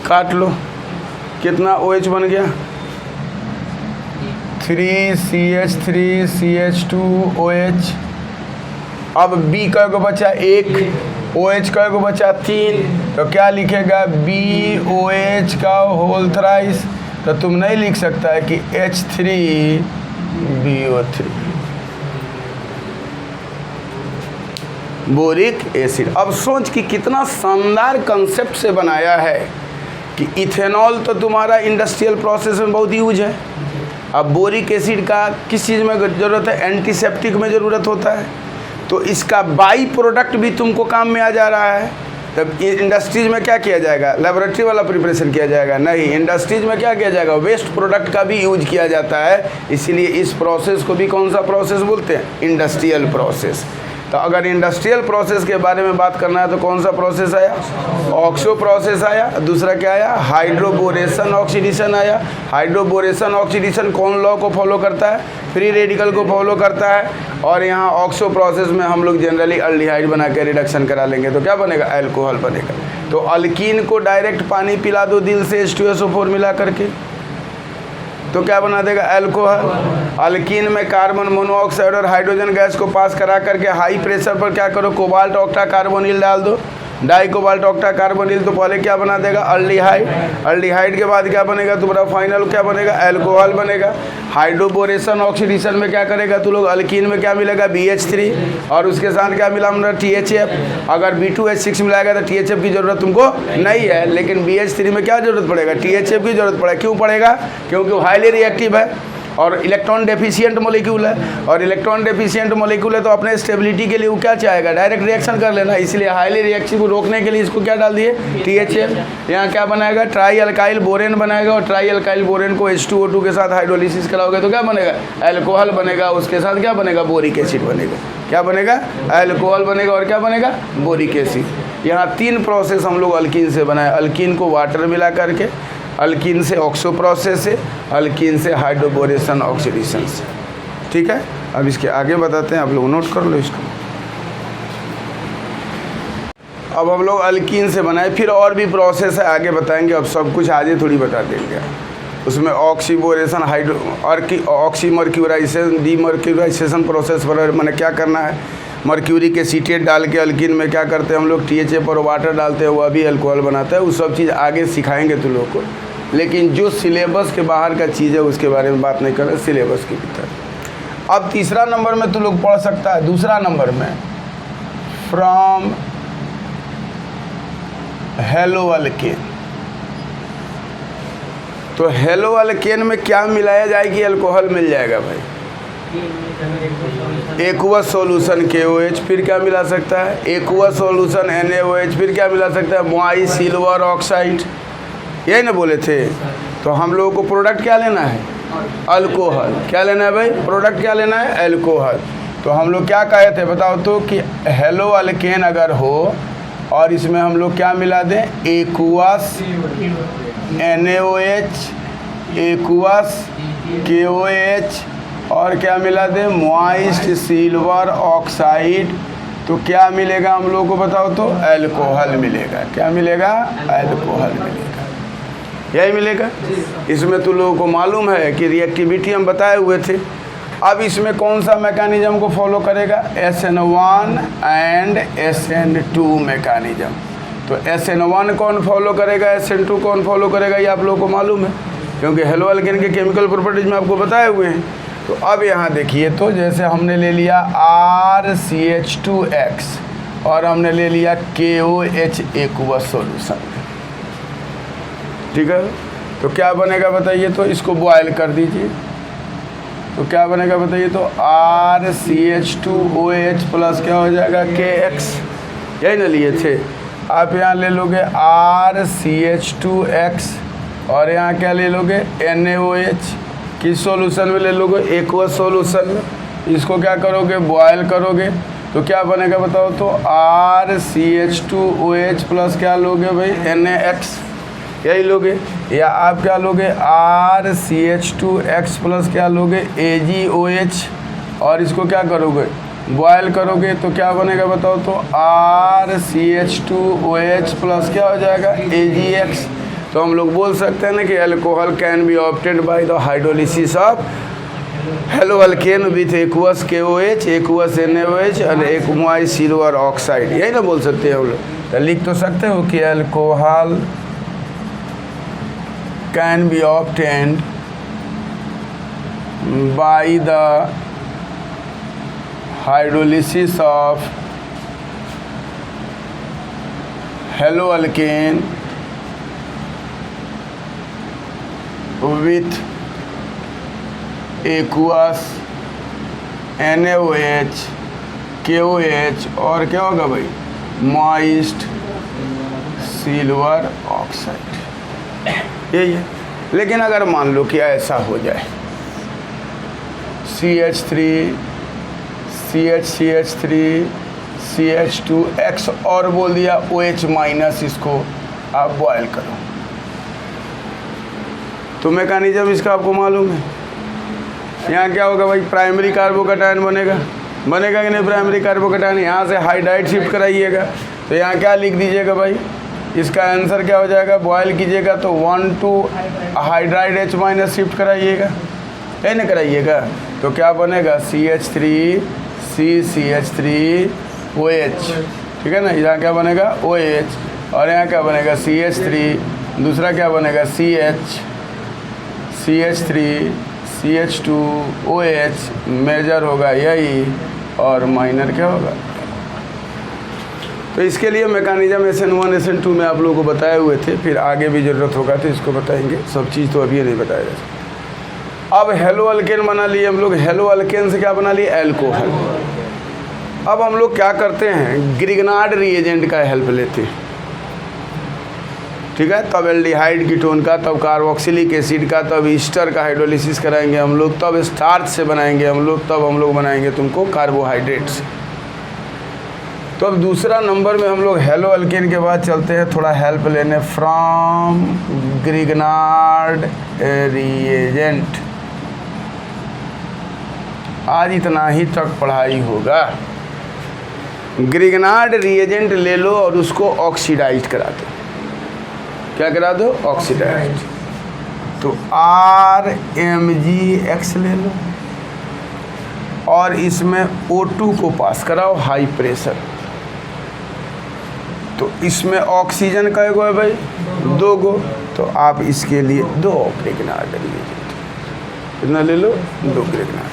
काट लो, कितना OH बन गया? 3CH3 CH2OH। अब B कै गो बचा? 1। OH कै गो बचा? 3। तो क्या लिखेगा? BOH का होल थ्राइस। तो तुम नहीं लिख सकता है कि H3BO3 बोरिक एसिड। अब सोच कि कितना शानदार कंसेप्ट से बनाया है कि इथेनॉल तो तुम्हारा इंडस्ट्रियल प्रोसेस में बहुत यूज है। अब बोरिक एसिड का किस चीज़ में ज़रूरत है? एंटीसेप्टिक में ज़रूरत होता है। तो इसका बाई प्रोडक्ट भी तुमको काम में आ जा रहा है। तब इंडस्ट्रीज में क्या किया जाएगा, लेबोरेटरी वाला प्रिपरेशन किया जाएगा? नहीं, इंडस्ट्रीज में क्या किया जाएगा, वेस्ट प्रोडक्ट का भी यूज किया जाता है। इसीलिए इस प्रोसेस को भी कौन सा प्रोसेस बोलते हैं, इंडस्ट्रियल प्रोसेस। तो अगर इंडस्ट्रियल प्रोसेस के बारे में बात करना है तो कौन सा प्रोसेस आया, ऑक्सो प्रोसेस आया। दूसरा क्या आया, हाइड्रोबोरेशन ऑक्सीडेशन आया। हाइड्रोबोरेशन ऑक्सीडेशन कौन लॉ को फॉलो करता है, फ्री रेडिकल को फॉलो करता है। और यहाँ ऑक्सो प्रोसेस में हम लोग जनरली अल्डिहाइड बना के रिडक्शन करा लेंगे तो क्या बनेगा, अल्कोहल बनेगा। तो अल्कीन को डायरेक्ट पानी पिला दो दिल से H2SO4 मिला करके तो क्या बना देगा, अल्कोहल। अल्कीन में कार्बन मोनोऑक्साइड और हाइड्रोजन गैस को पास करा करके हाई प्रेशर पर क्या करो, कोबाल्ट ऑक्टा कार्बोनिल डाल दो, डाई कोबाल्ट ऑक्टा कार्बोनिल। तो पहले क्या बना देगा, अल्डिहाइड। अल्डिहाइड के बाद क्या बनेगा तुम्हारा फाइनल क्या बनेगा, अल्कोहल बनेगा। हाइड्रोबोरेशन ऑक्सीडेशन में क्या करेगा तू लोग, अल्कीन में क्या मिलेगा, BH3 और उसके साथ क्या मिला हमारा THF। अगर B2H6 मिलाएगा तो THF की ज़रूरत तुमको नहीं है, लेकिन BH3 में क्या ज़रूरत पड़ेगा, THF की ज़रूरत पड़ेगा। क्यों पड़ेगा, क्योंकि वो हाईली रिएक्टिव है और इलेक्ट्रॉन डेफिशिएंट मॉलिक्यूल है। और इलेक्ट्रॉन डेफिशिएंट मॉलिक्यूल है तो अपने स्टेबिलिटी के लिए वो क्या चाहेगा, डायरेक्ट रिएक्शन कर लेना। इसलिए हाईली रिएक्टिव को रोकने के लिए इसको क्या डाल दिए, THF। यहाँ क्या बनाएगा, ट्राई अल्काइल बोरेन बनाएगा। और ट्राई अल्काइल बोरेन को H2O2 के साथ हाइड्रोलिसिस कराओगे तो क्या बनेगा, अल्कोहल बनेगा। उसके साथ क्या बनेगा, बोरिक एसिड बनेगा। क्या बनेगा, अल्कोहल बनेगा। और क्या बनेगा, बोरिक एसिड। यहाँ 3 प्रोसेस हम लोग अल्कीन से बनाए। अल्कीन को वाटर मिला करके, अल्कीन से ऑक्सो प्रोसेस से, अल्कीन से हाइड्रोबोरेशन ऑक्सीडेशन से। ठीक है, अब इसके आगे बताते हैं, आप लोग नोट कर लो इसको। अब हम लोग अल्कीन से बनाए, फिर और भी प्रोसेस है आगे बताएंगे। अब सब कुछ आगे थोड़ी बता देंगे। उसमें ऑक्सीबोरेशन, हाइड्रो और ऑक्सीमर्क्यूराइजेशन, डीमर्क्यूराइजेशन प्रोसेस पर मैंने क्या करना है, मर्क्यूरी के सीटेट डाल के अल्कीन में क्या करते हैं हम लोग, THF और वाटर डालते हैं, वह भी अल्कोहल बनाता है। वो सब चीज़ आगे सिखाएंगे तुम लोग को, लेकिन जो सिलेबस के बाहर का चीज़ है उसके बारे में बात नहीं कर रहे, सिलेबस के भीतर। अब तीसरा नंबर में तुम लोग पढ़ सकता है, दूसरा नंबर में फ्रॉम हेलो अल्केन। तो हेलो अल्केन में क्या मिलाया जाएगी, अल्कोहल मिल जाएगा भाई। एक्वस सॉल्यूशन KOH, फिर क्या मिला सकता है, एक्वस सॉल्यूशन NaOH, फिर क्या मिला सकता है, मोआई सिल्वर ऑक्साइड। यही ना बोले थे। तो हम लोगों को प्रोडक्ट क्या लेना है, अल्कोहल। क्या लेना है भाई, प्रोडक्ट क्या लेना है, अल्कोहल। तो हम लोग क्या कहे थे बताओ तो, कि हेलो अल्केन अगर हो और इसमें हम लोग क्या मिला दें, एक्वस NaOH, एक्वस KOH और क्या मिला दें, मॉइस्ट सिल्वर ऑक्साइड। तो क्या मिलेगा हम लोग को बताओ तो, अल्कोहल मिलेगा। क्या मिलेगा, अल्कोहल मिलेगा। यही मिलेगा। इसमें तो लोगों को मालूम है कि रिएक्टिविटी हम बताए हुए थे। अब इसमें कौन सा मैकेनिज्म को फॉलो करेगा, SN1 एंड SN2 मैकेनिज्म। तो SN1 कौन फॉलो करेगा, SN2 कौन फॉलो करेगा, ये आप लोगों को मालूम है, क्योंकि हेलो अल्केन के केमिकल प्रॉपर्टीज में आपको बताए हुए हैं। तो अब यहाँ देखिए, तो जैसे हमने ले लिया RCH2X और हमने ले लिया KOH एक्वस सॉल्यूशन। ठीक है, तो क्या बनेगा बताइए, तो इसको बॉयल कर दीजिए। तो क्या बनेगा बताइए, तो RCH2OH प्लस क्या हो जाएगा, KX। यही ना लिए थे। आप यहाँ ले लोगे RCH2X और यहाँ क्या ले लोगे, NaOH। किस सॉल्यूशन में ले लोगे, एक्वस सॉल्यूशन में। इसको क्या करोगे, बॉयल करोगे। तो क्या बनेगा बताओ तो, RCH2OH प्लस क्या लोगे भाई, NaX। यही लोगे। या आप क्या लोगे, RCH2X प्लस क्या लोगे, AgOH। और इसको क्या करोगे, बॉयल करोगे। तो क्या बनेगा बताओ तो, RCH2OH प्लस क्या हो जाएगा, AgX। तो हम लोग बोल सकते हैं ना कि alcohol can be obtained by the hydrolysis of hello alkane with aqueous KOH, aqueous NaOH और एक्वाई सिल्वर ऑक्साइड। यही ना बोल सकते हैं हम लोग। तो लिख तो सकते हो कि alcohol can be obtained by the hydrolysis of hello alkane with aqueous NaOH KOH और क्या होगा भाई, moist सिल्वर ऑक्साइड, यही है। लेकिन अगर मान लो कि ऐसा हो जाए CH3 CH3 CH2X और बोल दिया OH माइनस, इसको आप बॉयल करो, तो मैकेनिज्म इसका आपको मालूम है। यहाँ क्या होगा भाई, प्राइमरी कार्बोकैटायन बनेगा कि नहीं, प्राइमरी कार्बोकैटायन यहाँ से हाइड्राइड शिफ्ट कराइएगा, तो यहाँ क्या लिख दीजिएगा भाई, इसका आंसर क्या हो जाएगा, बॉयल कीजिएगा तो 1 to hydride H minus shift कराइएगा, है ना, कराइएगा, तो क्या बनेगा CH3OH, ठीक है ना। यहाँ क्या बनेगा OH, और यहाँ क्या बनेगा CH3, दूसरा क्या बनेगा CH3CH2OH, मेजर होगा यही और माइनर क्या होगा। तो इसके लिए मैकेनिज्म SN1 SN2 में आप लोगों को बताए हुए थे, फिर आगे भी ज़रूरत होगा तो इसको बताएंगे, सब चीज़ तो अभी नहीं बताया जा सकता। अब हेलो अल्केन बना लिए हम लोग, हेलो अल्केन से क्या बना लिए, एल्कोहल। अब हम लोग क्या करते हैं, ग्रिग्नार्ड रिएजेंट का हेल्प लेते हैं, ठीक है, तब एल्डिहाइड कीटोन का, तब कार्बोक्सिलिक एसिड का, तब ईस्टर का हाइड्रोलिसिस कराएंगे हम लोग, तब स्टार्च से बनाएंगे हम लोग, तब हम लोग बनाएंगे तुमको कार्बोहाइड्रेट से। तो अब दूसरा नंबर में हम लोग हेलो अल्केन के बाद चलते हैं थोड़ा हेल्प लेने फ्रॉम ग्रिग्नार्ड रिएजेंट। आज इतना ही तक पढ़ाई होगा। ग्रिग्नार्ड रिएजेंट ले लो और उसको ऑक्सीडाइज करा दो, क्या करा दो, ऑक्सीडाइज। तो RMgX ले लो और इसमें O2 को पास कराओ हाई प्रेशर, तो इसमें ऑक्सीजन का है भाई 2 गो, तो आप इसके लिए 2 ग्रिग्नार्ड रिएजेंट कितना ले लो, 2 ग्रिग्नार्ड,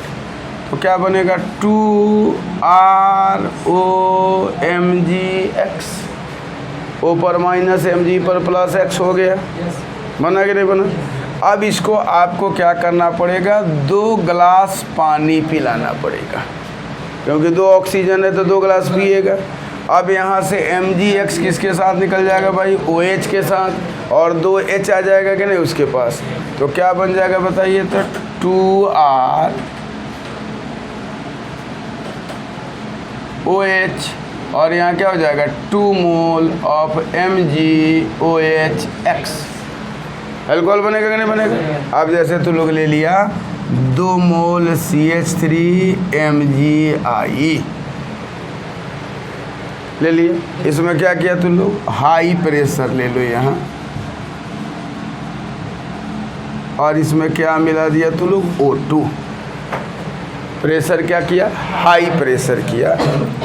तो क्या बनेगा 2ROMgX, O पर माइनस Mg पर प्लस X हो गया, बना कि नहीं बना। अब इसको आपको क्या करना पड़ेगा, 2 गिलास पानी पिलाना पड़ेगा, क्योंकि 2 ऑक्सीजन है तो 2 गिलास पिएगा। अब यहाँ से MgX किसके साथ निकल जाएगा भाई, OH के साथ, और 2 H आ जाएगा कि नहीं उसके पास, तो क्या बन जाएगा बताइए, तो 2ROH, और यहाँ क्या हो जाएगा 2 मोल ऑफ MgOH अल्कोहल बनेगा कि नहीं बनेगा। अब जैसे तू लोग ले लिया 2 मोल CH3MgI ले लिए, इसमें क्या किया तुम लोग, हाई प्रेशर ले लो यहाँ, और इसमें क्या मिला दिया तुम लोग, O2, प्रेशर क्या किया, हाई प्रेशर किया।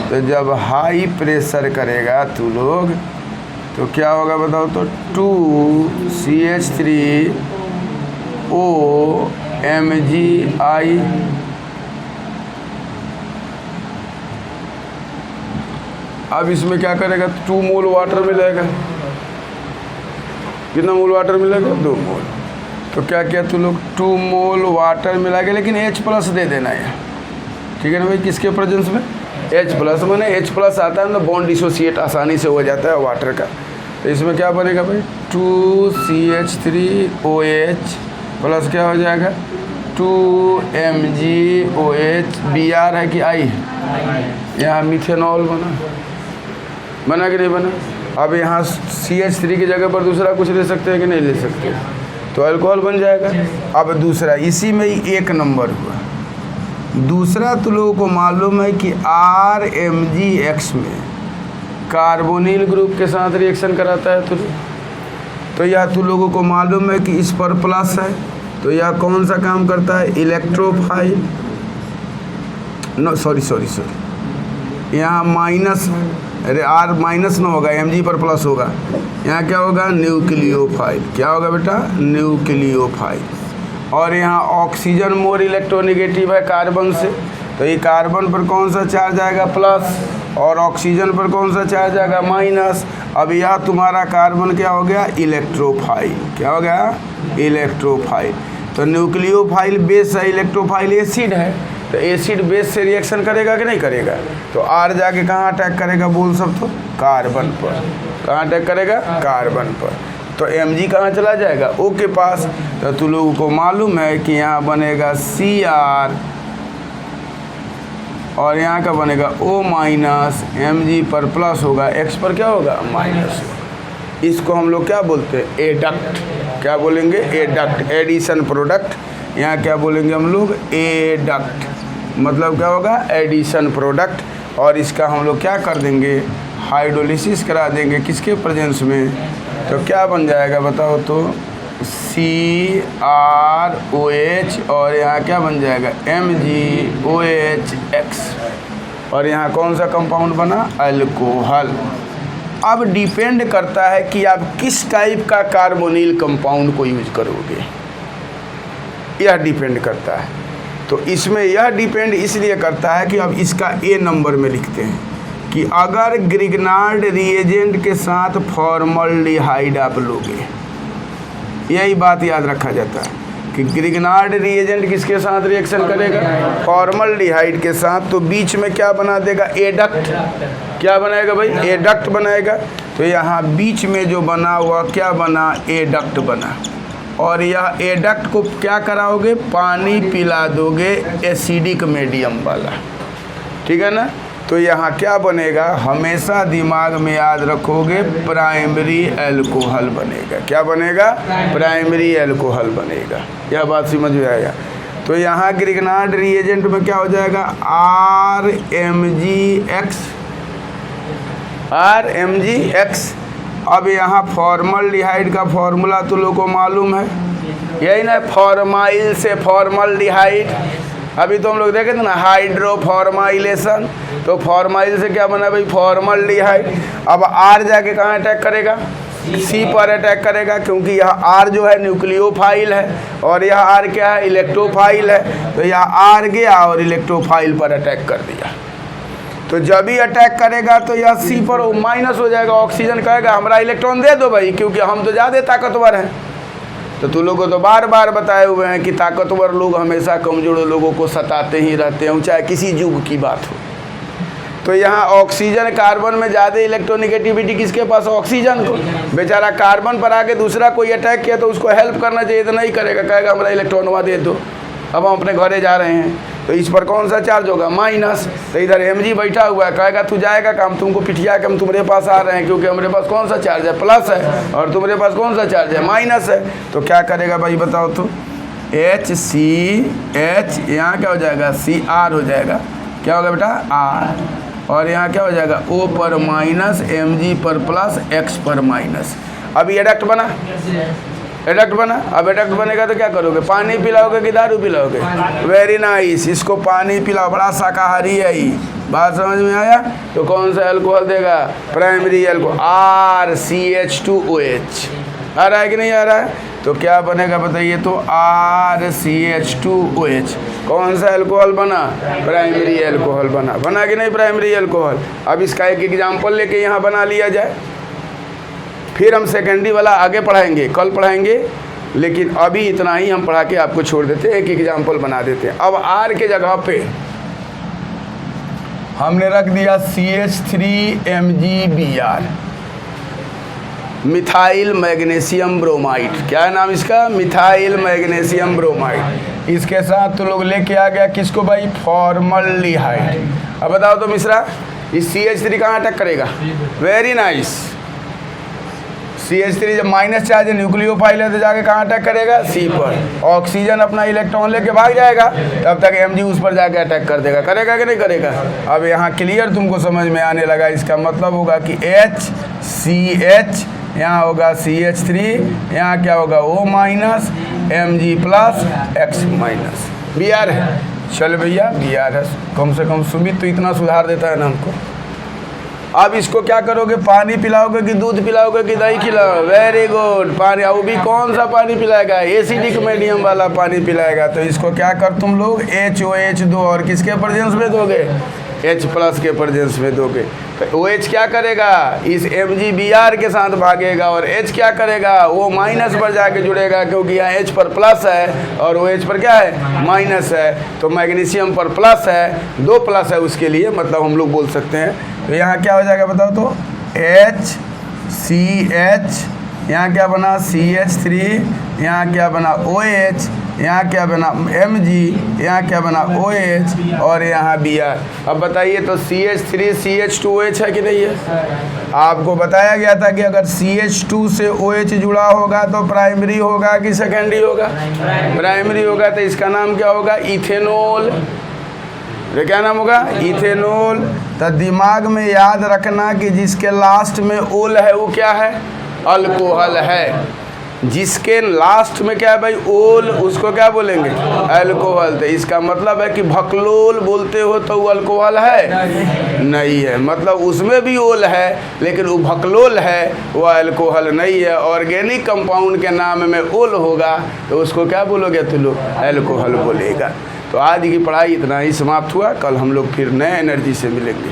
तो जब हाई प्रेशर करेगा तू लोग तो क्या होगा बताओ, तो 2CH3OMgI, अब इसमें क्या करेगा, 2 मोल वाटर मिलेगा, कितना मोल वाटर मिलेगा, 2 मोल। तो क्या किया तू लोग, 2 मोल वाटर मिला के, लेकिन H प्लस दे देना है, ठीक है ना भाई, किसके प्रेजेंस में, H प्लस, मैंने H प्लस आता है ना, बॉन्ड डिसोसिएट आसानी से हो जाता है वाटर का। तो इसमें क्या बनेगा भाई, 2CH3OH प्लस क्या हो जाएगा, 2MgOH, Br है कि I, यहाँ मिथेनॉल बना कि नहीं बना। अब यहाँ CH3 की जगह पर दूसरा कुछ ले सकते हैं कि नहीं ले सकते, तो अल्कोहल बन जाएगा। अब दूसरा इसी में ही 1 नंबर हुआ। दूसरा तो लोगों को मालूम है कि RMgX में कार्बोनिल ग्रुप के साथ रिएक्शन कराता है, तो यह तो लोगों को मालूम है कि इस पर प्लस है, तो यह कौन सा काम करता है, इलेक्ट्रोफाइल, नो सॉरी यहाँ माइनस, अरे R माइनस न होगा, Mg पर प्लस होगा, यहाँ क्या होगा, न्यूक्लियोफाइल, क्या होगा बेटा, न्यूक्लियोफाइल। और यहाँ ऑक्सीजन मोर इलेक्ट्रोनेगेटिव है कार्बन से, तो ये कार्बन पर कौन सा चार्ज आएगा, प्लस, और ऑक्सीजन पर कौन सा चार्ज आएगा, माइनस। अब यह तुम्हारा कार्बन क्या हो गया, इलेक्ट्रोफाइल, क्या हो गया, इलेक्ट्रोफाइल। तो न्यूक्लियोफाइल बेस है, इलेक्ट्रोफाइल एसिड है, तो तो एसिड बेस से रिएक्शन करेगा कि नहीं करेगा? तो आर जाके कहाँ अटैक करेगा बोल सब तो? कार्बन पर। कहाँ अटैक करेगा? कार्बन पर। तो Mg कहाँ चला जाएगा? O के पास। तो तुम लोगों को मालूम है कि यहाँ बनेगा Cr और यहाँ का बनेगा O माइनस, Mg पर प्लस होगा, X पर क्या होगा? माइनस। इसको हम लोग क्या बोलते हैं? एडक्ट। क्या बोलेंगे? एडक्ट। Addition product. यहाँ क्या बोलेंगे हम लोग? एडक्ट। मतलब क्या होगा? Addition product. और इसका हम लोग क्या कर देंगे? हाइड्रोलिसिस करा देंगे। किसके प्रेजेंस में? तो क्या बन जाएगा बताओ तो? CrOH और यहाँ क्या बन जाएगा? MgOH और यहाँ कौन सा कंपाउंड बना? अल्कोहल। अब डिपेंड करता है कि आप किस टाइप का कार्बोनिल कंपाउंड को यूज करोगे, यह डिपेंड करता है। तो इसमें यह डिपेंड इसलिए करता है कि अब इसका ए नंबर में लिखते हैं कि अगर ग्रिग्नार्ड रिएजेंट के साथ फॉर्मल्डिहाइड आप लोगे, यही बात याद रखा जाता है कि ग्रिग्नार्ड रिएजेंट किसके साथ रिएक्शन करेगा? फॉर्मल्डिहाइड के साथ। तो बीच में क्या बना देगा? एडक्ट। क्या बनाएगा भाई? एडक्ट बनाएगा। तो यहाँ बीच में जो बना हुआ क्या बना? एडक्ट बना। और यह एडक्ट को क्या कराओगे? पानी पिला दोगे एसिडिक मीडियम वाला, ठीक है ना? तो यहाँ क्या बनेगा? हमेशा दिमाग में याद रखोगे, प्राइमरी अल्कोहल बनेगा। क्या बनेगा? प्राइमरी अल्कोहल बनेगा। यह बात समझ में आएगा? तो यहाँ ग्रिग्नार्ड रिएजेंट में क्या हो जाएगा? RMgX। अब यहाँ फॉर्मल्डिहाइड का फॉर्मूला तो लोगों को मालूम है, यही ना? फॉर्माइल से फॉर्मल्डिहाइड। अभी तो हम लोग देखे थे ना हाइड्रोफॉर्माइलेशन। तो फॉर्माइल से क्या बना भाई? फॉर्मल्डिहाइड। अब आर जाके कहाँ अटैक करेगा? सी पर अटैक करेगा, क्योंकि यह आर जो है न्यूक्लियोफाइल है और यह आर क्या है? इलेक्ट्रोफाइल है। तो यह आर गया और इलेक्ट्रोफाइल पर अटैक कर दिया। तो जब ही अटैक करेगा तो यह सी पर माइनस हो जाएगा। ऑक्सीजन कहेगा हमारा इलेक्ट्रॉन दे दो भाई, क्योंकि हम तो ज़्यादा ताकतवर हैं। तो तुम लोगों को तो बार बार बताए हुए हैं कि ताकतवर लोग हमेशा कमजोर लोगों को सताते ही रहते हैं, चाहे किसी युग की बात हो। तो यहाँ ऑक्सीजन कार्बन में ज़्यादा इलेक्ट्रोनिगेटिविटी किसके पास? ऑक्सीजन को। बेचारा कार्बन पर आके दूसरा कोई अटैक किया तो उसको हेल्प करना चाहिए, तो नहीं करेगा, कहेगा हमारा इलेक्ट्रॉनवा दे दो, अब हम अपने घरे जा रहे हैं। तो इस पर कौन सा चार्ज होगा? माइनस। तो इधर Mg बैठा हुआ है, कहेगा तू जाएगा काम, तुमको पिटिया के हम तुम्हारे पास आ रहे हैं, क्योंकि हमारे पास कौन सा चार्ज है? प्लस है, और तुम्हारे पास कौन सा चार्ज है? माइनस है। तो क्या करेगा भाई बताओ तो? HCH, यहाँ क्या हो जाएगा? Cr हो जाएगा। क्या होगा बेटा? R। और यहाँ क्या हो जाएगा? O पर माइनस, Mg पर प्लस, X पर माइनस। अब एडक्ट बना। एडक्ट बना। अब एडक्ट बनेगा तो क्या करोगे? पानी पिलाओगे कि दारू पिलाओगे? Very nice. इसको पानी पिलाओ, बड़ा शाकाहारी है ये। बात समझ में आया? तो कौन सा अल्कोहल देगा? Primary alcohol. RCH2OH। आ रहा है कि नहीं आ रहा है? तो क्या बनेगा बताइए तो? RCH2OH। कौन सा अल्कोहल बना? प्राइमरी अल्कोहल बना। बना कि नहीं प्राइमरी अल्कोहल? अब इसका एक एग्जाम्पल लेके यहाँ बना लिया जाए, फिर हम सेकेंडरी वाला आगे पढ़ाएंगे, कल पढ़ाएंगे, लेकिन अभी इतना ही हम पढ़ा के आपको छोड़ देते हैं। एक एग्जाम्पल बना देते हैं। अब आर के जगह पे हमने रख दिया CH3MgBr, मिथाइल मैग्नीशियम ब्रोमाइड। क्या है नाम इसका? Methyl magnesium bromide. इसके साथ तो लोग लेके आ गया किसको भाई? फॉर्मल्डिहाइड। अब बताओ तो मिश्रा, इस CH3 कहाँ अटैक करेगा? Very nice. CH3 जब माइनस चार्ज है, न्यूक्लियोफाइल है, तो जाके कहाँ अटैक करेगा? सी पर। ऑक्सीजन अपना इलेक्ट्रॉन लेके भाग जाएगा, तब तक Mg उस पर जाके अटैक कर देगा। करेगा कि नहीं करेगा? अब यहाँ क्लियर तुमको समझ में आने लगा। इसका मतलब होगा कि HCH, यहाँ होगा CH3, यहाँ क्या होगा? O minus, Mg plus, X minus. Br है। चल भैया Br है। कम से कम सुमित तो इतना सुधार देता है ना हमको। अब इसको क्या करोगे? पानी पिलाओगे कि दूध पिलाओगे कि दही खिलाओगे? Very good. पानी। वो भी कौन सा पानी पिलाएगा? एसिडिक मीडियम वाला पानी पिलाएगा। तो इसको क्या कर तुम लोग? HOH दो, और किसके प्रेजेंस में दोगे? H प्लस के प्रेजेंस में दोगे तो OH क्या करेगा, इस MgBr के साथ भागेगा और H क्या करेगा, वो माइनस पर जाके जुड़ेगा क्योंकि यहाँ H पर प्लस है और OH पर क्या है, माइनस है। तो मैग्नीशियम पर प्लस है, 2 प्लस है उसके लिए, मतलब हम लोग बोल सकते हैं। तो यहाँ क्या हो जाएगा बताओ तो, HCH, यहाँ क्या बना CH3, यहाँ क्या बना OH, यहाँ क्या बना Mg, यहाँ क्या बना OH और यहाँ Br। अब बताइए तो CH3 CH2OH है कि नहीं है। आपको बताया गया था कि अगर CH2 से OH जुड़ा होगा तो प्राइमरी होगा कि सेकेंडरी होगा, प्राइमरी होगा। तो इसका नाम क्या होगा, इथेनॉल। ये क्या नाम होगा, इथेनॉल। तो दिमाग में याद रखना कि जिसके लास्ट में ओल है वो क्या है, अल्कोहल है। जिसके लास्ट में क्या है भाई, ओल, उसको क्या बोलेंगे, अल्कोहल। तो इसका मतलब है कि भकलोल बोलते हो तो वो अल्कोहल है, नहीं है। मतलब उसमें भी ओल है लेकिन वो भकलोल है, वो अल्कोहल नहीं है। ऑर्गेनिक कंपाउंड के नाम में ओल होगा तो उसको क्या बोलोगे तुम लोग, अल्कोहल बोलेगा। तो आज की पढ़ाई इतना ही समाप्त हुआ। कल हम लोग फिर नए एनर्जी से मिलेंगे।